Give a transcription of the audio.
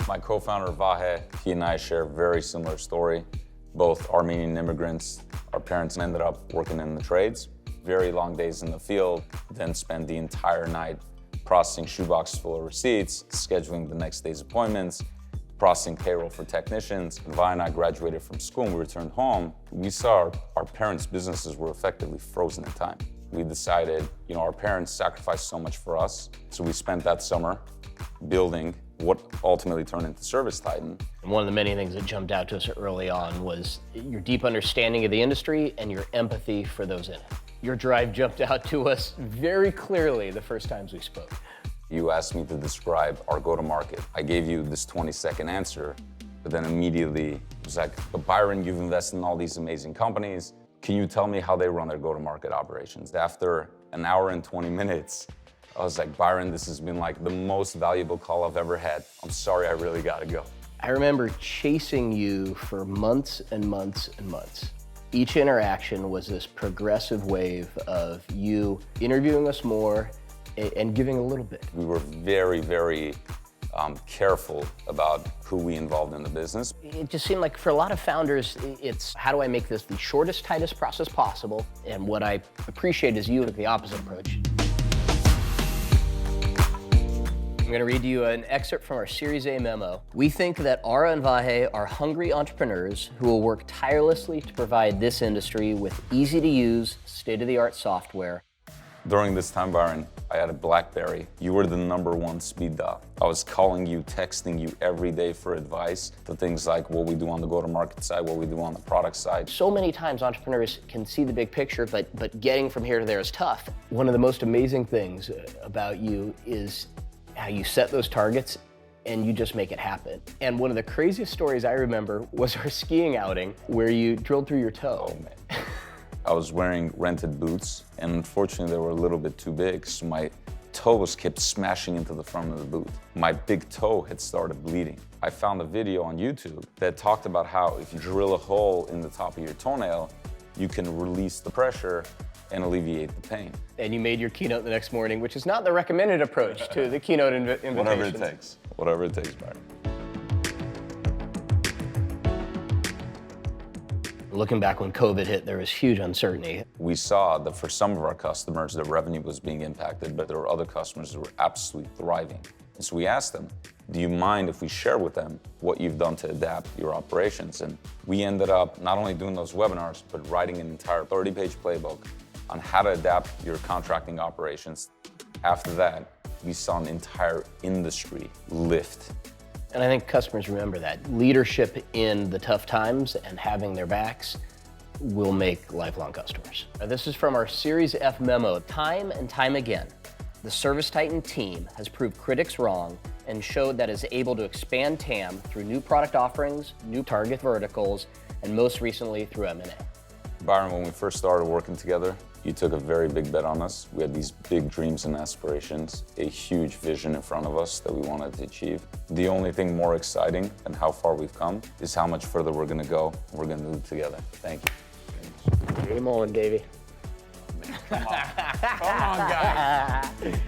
My co-founder, Vahe, he and I share a very similar story. Both Armenian immigrants. Our parents ended up working in the trades. Very long days in the field, then spent the entire night processing shoeboxes full of receipts, scheduling the next day's appointments, processing payroll for technicians. When Vi and I graduated from school and we returned home, we saw our parents' businesses were effectively frozen in time. We decided, our parents sacrificed so much for us, so we spent that summer building what ultimately turned into ServiceTitan. One of the many things that jumped out to us early on was your deep understanding of the industry and your empathy for those in it. Your drive jumped out to us very clearly the first times we spoke. You asked me to describe our go-to-market. I gave you this 20-second answer, but then immediately it was like, but Byron, you've invested in all these amazing companies. Can you tell me how they run their go-to-market operations? After an hour and 20 minutes, I was like, Byron, this has been like the most valuable call I've ever had. I'm sorry, I really gotta go. I remember chasing you for months and months and months. Each interaction was this progressive wave of you interviewing us more and giving a little bit. We were very, very careful about who we involved in the business. It just seemed like for a lot of founders, it's how do I make this the shortest, tightest process possible? And what I appreciate is you took the opposite approach. I'm going to read you an excerpt from our Series A memo. We think that Ara and Vahe are hungry entrepreneurs who will work tirelessly to provide this industry with easy-to-use, state-of-the-art software. During this time, Byron, I had a BlackBerry. You were the #1 speed dial. I was calling you, texting you every day for advice to things like what we do on the go-to-market side, what we do on the product side. So many times entrepreneurs can see the big picture, but getting from here to there is tough. One of the most amazing things about you is how you set those targets and you just make it happen. And one of the craziest stories I remember was our skiing outing where you drilled through your toe. Oh, man. I was wearing rented boots, and unfortunately they were a little bit too big, so my toes kept smashing into the front of the boot. My big toe had started bleeding. I found a video on YouTube that talked about how if you drill a hole in the top of your toenail, you can release the pressure and alleviate the pain. And you made your keynote the next morning, which is not the recommended approach to the keynote invitations. Whatever it takes. Whatever it takes, Byron. Looking back when COVID hit, there was huge uncertainty. We saw that for some of our customers, their revenue was being impacted, but there were other customers that were absolutely thriving. And so we asked them, do you mind if we share with them what you've done to adapt your operations? And we ended up not only doing those webinars, but writing an entire 30-page playbook on how to adapt your contracting operations. After that, we saw an entire industry lift. And I think customers remember that. Leadership in the tough times and having their backs will make lifelong customers. This is from our Series F memo. Time and time again, the ServiceTitan team has proved critics wrong and showed that it's able to expand TAM through new product offerings, new target verticals, and most recently through M&A. Byron, when we first started working together, you took a very big bet on us. We had these big dreams and aspirations, a huge vision in front of us that we wanted to achieve. The only thing more exciting than how far we've come is how much further we're gonna go. We're gonna do it together. Thank you. Game on, Davey. Come on, guys.